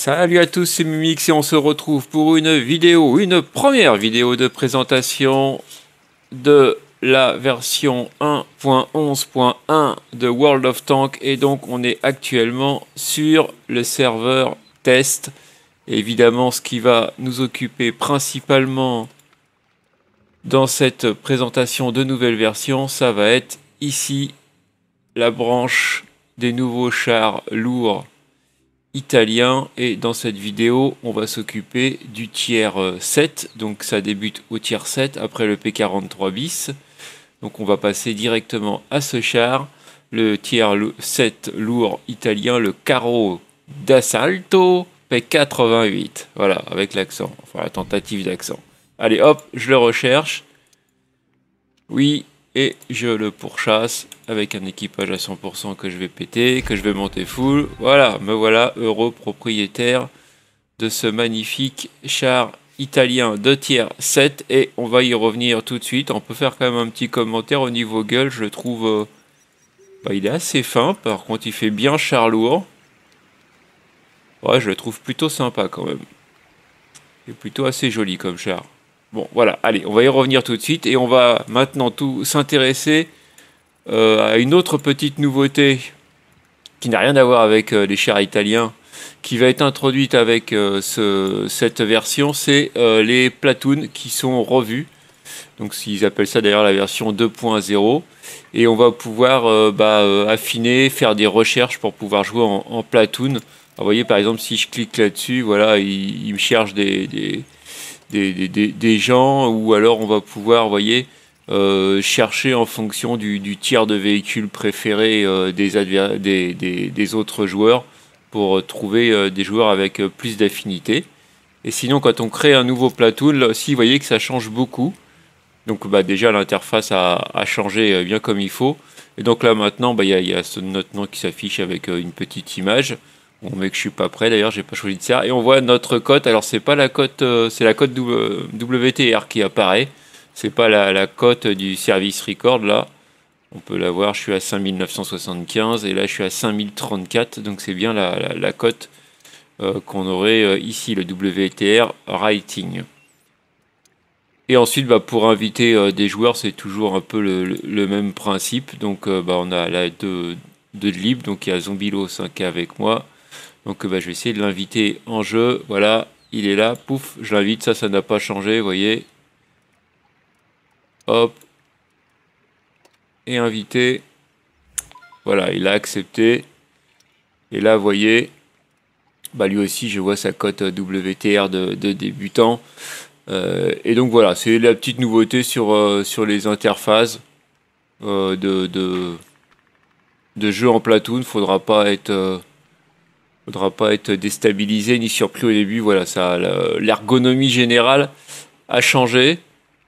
Salut à tous, c'est Mimix et on se retrouve pour une première vidéo de présentation de la version 1.11.1 de World of Tanks. Et donc on est actuellement sur le serveur test. Et évidemment, ce qui va nous occuper principalement dans cette présentation de nouvelle version, ça va être ici la branche des nouveaux chars lourds italien. Et dans cette vidéo on va s'occuper du tiers 7, donc ça débute au tiers 7 après le P43 bis. Donc on va passer directement à ce char, le tiers 7 lourd italien, le Carro d'Assalto P88, voilà, avec l'accent, enfin la tentative d'accent. Allez hop, je le recherche, oui, et je le pourchasse avec un équipage à 100% que je vais péter, que je vais monter full. Voilà, me voilà heureux propriétaire de ce magnifique char italien de tiers 7. Et on va y revenir tout de suite. On peut faire quand même un petit commentaire au niveau gueule. Je le trouve... il est assez fin. Par contre, il fait bien char lourd. Ouais, je le trouve plutôt sympa quand même. Il est plutôt assez joli comme char. Bon, voilà, allez, on va y revenir tout de suite et on va maintenant tout s'intéresser à une autre petite nouveauté qui n'a rien à voir avec les chars italiens, qui va être introduite avec cette version, c'est les platoons qui sont revus. Donc ils appellent ça d'ailleurs la version 2.0 et on va pouvoir affiner, faire des recherches pour pouvoir jouer en platoon. Alors, vous voyez par exemple si je clique là-dessus, voilà, il me cherche des gens, ou alors on va pouvoir, vous voyez, chercher en fonction du tiers de véhicule préféré des autres joueurs pour trouver des joueurs avec plus d'affinité. Et sinon, quand on crée un nouveau platoon, là aussi, vous voyez que ça change beaucoup. Donc déjà l'interface a changé bien comme il faut. Et donc là maintenant, il y a notre nom qui s'affiche avec une petite image. Bon, mais que je suis pas prêt, d'ailleurs j'ai pas choisi de ça. Et on voit notre cote, alors c'est pas la cote, c'est la cote WTR qui apparaît. C'est pas la cote du service record là. On peut la voir, je suis à 5975 et là je suis à 5034. Donc c'est bien la cote qu'on aurait ici, le WTR rating. Et ensuite pour inviter des joueurs, c'est toujours un peu le même principe. Donc on a là deux de libre, donc il y a Zombilos qui est avec moi. Donc je vais essayer de l'inviter en jeu. Voilà, il est là, pouf, je l'invite, ça n'a pas changé, vous voyez. Hop. Et invité. Voilà, il a accepté. Et là, vous voyez, lui aussi, je vois sa cote WTR de débutant. Et donc voilà, c'est la petite nouveauté sur les interfaces de jeu en platoon. Faudra pas être déstabilisé ni surpris au début. Voilà, ça, l'ergonomie générale a changé.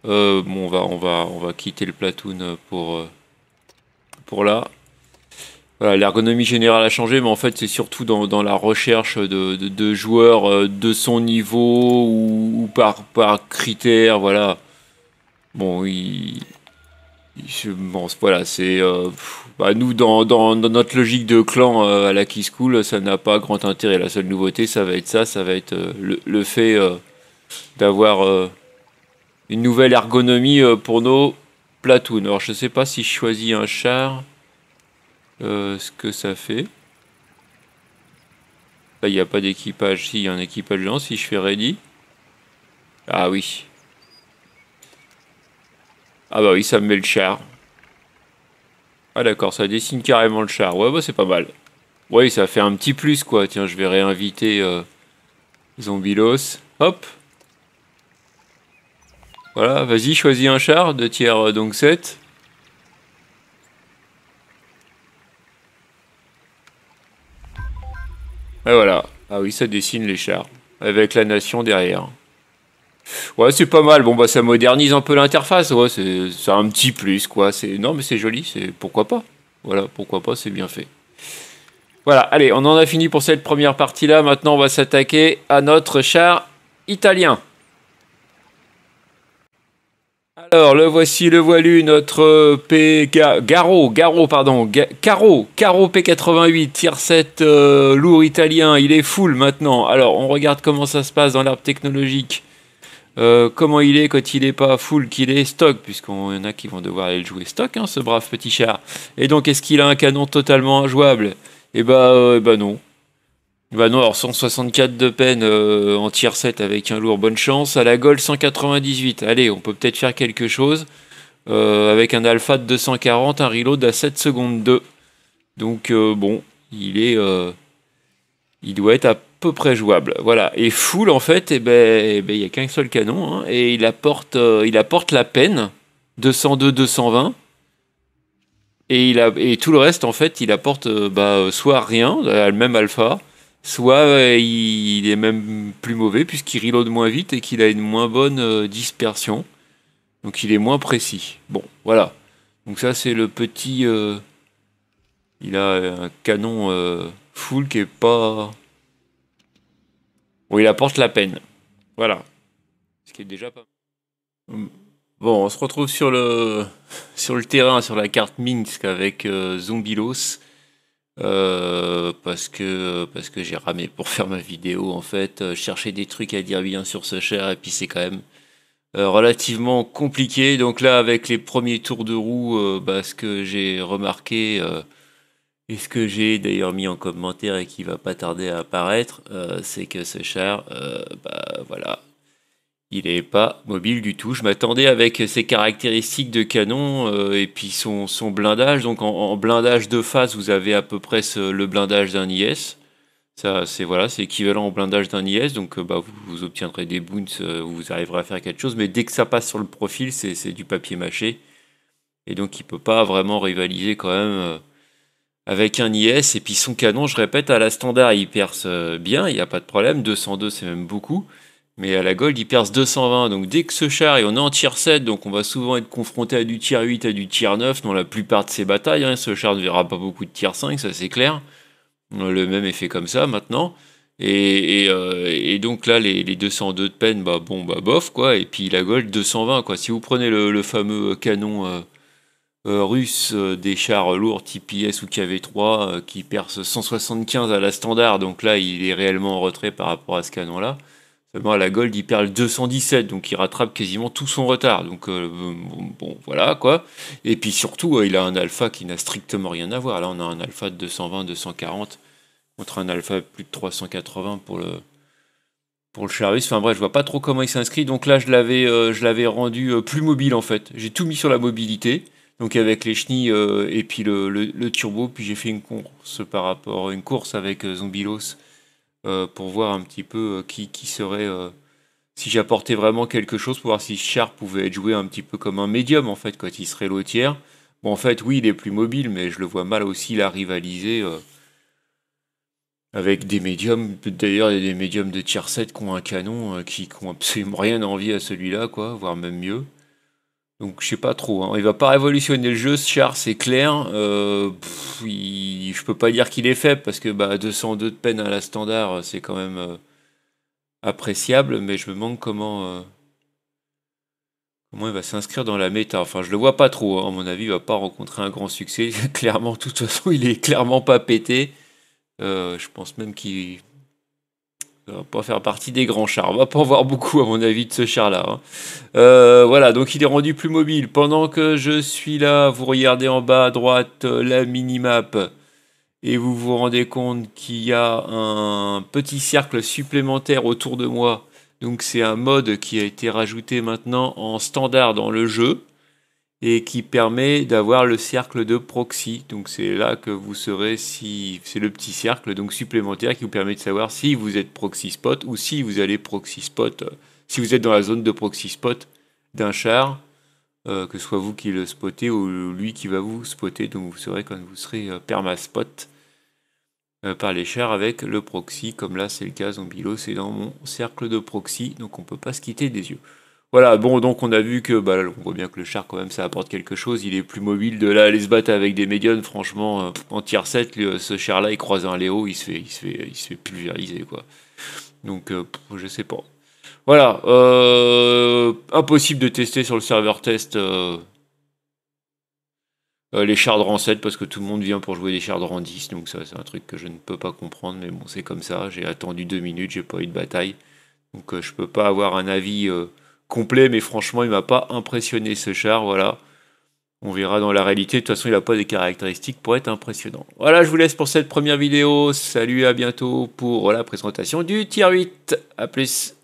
On va quitter le platoon pour là. Voilà, l'ergonomie générale a changé, mais en fait c'est surtout dans la recherche de joueurs de son niveau ou par critères. Voilà. Bon, voilà, c'est nous dans notre logique de clan à la Key School, ça n'a pas grand intérêt. La seule nouveauté, ça va être ça va être le fait d'avoir une nouvelle ergonomie pour nos platoons. Alors je sais pas si je choisis un char, ce que ça fait. Là il n'y a pas d'équipage, si il y a un équipage dedans, si je fais ready. Ah oui. Ah bah oui, ça me met le char. Ah d'accord, ça dessine carrément le char. Ouais, c'est pas mal. Ouais, ça fait un petit plus, quoi. Tiens, je vais réinviter Zombilos. Hop. Voilà, vas-y, choisis un char de tiers donc 7. Et voilà. Ah oui, ça dessine les chars. Avec la nation derrière. Ouais, c'est pas mal. Bon, ça modernise un peu l'interface. Ouais, c'est un petit plus, quoi. Non, mais c'est joli. Pourquoi pas. Voilà, pourquoi pas, c'est bien fait. Voilà, allez, on en a fini pour cette première partie-là. Maintenant, on va s'attaquer à notre char italien. Alors, le voici, le voilu, notre Caro P88, tier 7 lourd italien, il est full maintenant. Alors, on regarde comment ça se passe dans l'arbre technologique. Comment il est quand il est pas full, qu'il est stock, puisqu'on y en a qui vont devoir aller le jouer stock, hein, ce brave petit char. Et donc, est-ce qu'il a un canon totalement injouable? Bah non. Bah non, alors 164 de peine en tier 7 avec un lourd, bonne chance. À la Gold 198, allez, on peut peut-être faire quelque chose. Avec un alpha de 240, un reload à 7 secondes 2. Donc bon, il doit être à peu près jouable. Voilà. Et full en fait, il n'y a qu'un seul canon, hein, et il apporte la peine 202, 220. Et tout le reste en fait, il apporte soit rien, le même alpha. Soit il est même plus mauvais puisqu'il reload moins vite et qu'il a une moins bonne dispersion. Donc il est moins précis. Bon, voilà. Donc ça c'est le petit... il a un canon full qui est pas... Bon, il apporte la peine. Voilà. Ce qui est déjà pas... Bon, on se retrouve sur le terrain, sur la carte Minsk avec Zombilos. Parce que j'ai ramé pour faire ma vidéo en fait, je cherchais des trucs à dire bien sur ce char et puis c'est quand même relativement compliqué. Donc là avec les premiers tours de roue, ce que j'ai remarqué et ce que j'ai d'ailleurs mis en commentaire et qui va pas tarder à apparaître, c'est que ce char, voilà, il est pas mobile du tout. Je m'attendais avec ses caractéristiques de canon et puis son blindage. Donc en blindage de face, vous avez à peu près le blindage d'un IS. Ça, c'est voilà, c'est équivalent au blindage d'un IS. Donc vous obtiendrez des boons, vous arriverez à faire quelque chose. Mais dès que ça passe sur le profil, c'est du papier mâché. Et donc il peut pas vraiment rivaliser quand même avec un IS. Et puis son canon, je répète, à la standard, il perce bien, il n'y a pas de problème. 202, c'est même beaucoup. Mais à la Gold, il perce 220. Donc dès que ce char, et on est en tier 7, donc on va souvent être confronté à du tier 8, à du tier 9 dans la plupart de ses batailles. Hein. Ce char ne verra pas beaucoup de tier 5, ça c'est clair. Le même effet comme ça maintenant. Et donc là, les 202 de peine, bof, quoi. Et puis la Gold, 220, quoi. Si vous prenez le fameux canon russe des chars lourds type IS ou KV3 qui perce 175 à la standard, donc là, il est réellement en retrait par rapport à ce canon-là. Seulement à la Gold, il perd le 217, donc il rattrape quasiment tout son retard. Donc bon, voilà quoi. Et puis surtout, il a un alpha qui n'a strictement rien à voir. Là, on a un alpha de 220, 240 contre un alpha de plus de 380 pour le char russe. Enfin bref, je vois pas trop comment il s'inscrit. Donc là, je l'avais rendu plus mobile en fait. J'ai tout mis sur la mobilité. Donc avec les chenilles et puis le turbo. Puis j'ai fait une course avec Zombilos. Pour voir un petit peu qui serait si j'apportais vraiment quelque chose pour voir si Char pouvait être joué un petit peu comme un médium en fait quand il serait lotière. Bon en fait oui il est plus mobile mais je le vois mal aussi la rivaliser avec des médiums. D'ailleurs il y a des médiums de tier 7 qui ont un canon qui ont absolument rien à envier à celui-là quoi, voire même mieux. Donc je sais pas trop, hein. Il va pas révolutionner le jeu, ce char, c'est clair. Je peux pas dire qu'il est faible parce que 202 de peine à la standard, c'est quand même appréciable, mais je me demande comment il va s'inscrire dans la méta. Enfin, je le vois pas trop, hein. À mon avis, il va pas rencontrer un grand succès. Clairement, de toute façon, il est clairement pas pété. Je pense même qu'il ça va pas faire partie des grands chars. On va pas en voir beaucoup, à mon avis, de ce char-là. Hein. Voilà, donc il est rendu plus mobile. Pendant que je suis là, vous regardez en bas à droite la minimap et vous vous rendez compte qu'il y a un petit cercle supplémentaire autour de moi. Donc c'est un mode qui a été rajouté maintenant en standard dans le jeu et qui permet d'avoir le cercle de proxy. Donc c'est là que vous serez si c'est le petit cercle donc supplémentaire qui vous permet de savoir si vous êtes proxy spot ou si vous allez proxy spot si vous êtes dans la zone de proxy spot d'un char, que ce soit vous qui le spottez ou lui qui va vous spotter. Donc vous saurez quand vous serez perma spot par les chars avec le proxy, comme là c'est le cas. Zombilo, c'est dans mon cercle de proxy, donc on peut pas se quitter des yeux. Voilà, bon, donc on a vu que, là, on voit bien que le char, quand même, ça apporte quelque chose. Il est plus mobile. De là, aller se battre avec des médiums, franchement, en tier 7, ce char-là, il croise un Léo, il se fait pulvériser, quoi. Donc, je sais pas. Voilà, impossible de tester sur le serveur test les Chardran 7 parce que tout le monde vient pour jouer des Chardran 10, donc ça c'est un truc que je ne peux pas comprendre, mais bon c'est comme ça, j'ai attendu 2 minutes, j'ai pas eu de bataille, donc je peux pas avoir un avis complet, mais franchement il m'a pas impressionné ce char, voilà. On verra dans la réalité, de toute façon il a pas des caractéristiques pour être impressionnant. Voilà, je vous laisse pour cette première vidéo, salut, à bientôt pour la présentation du Tier 8, à plus.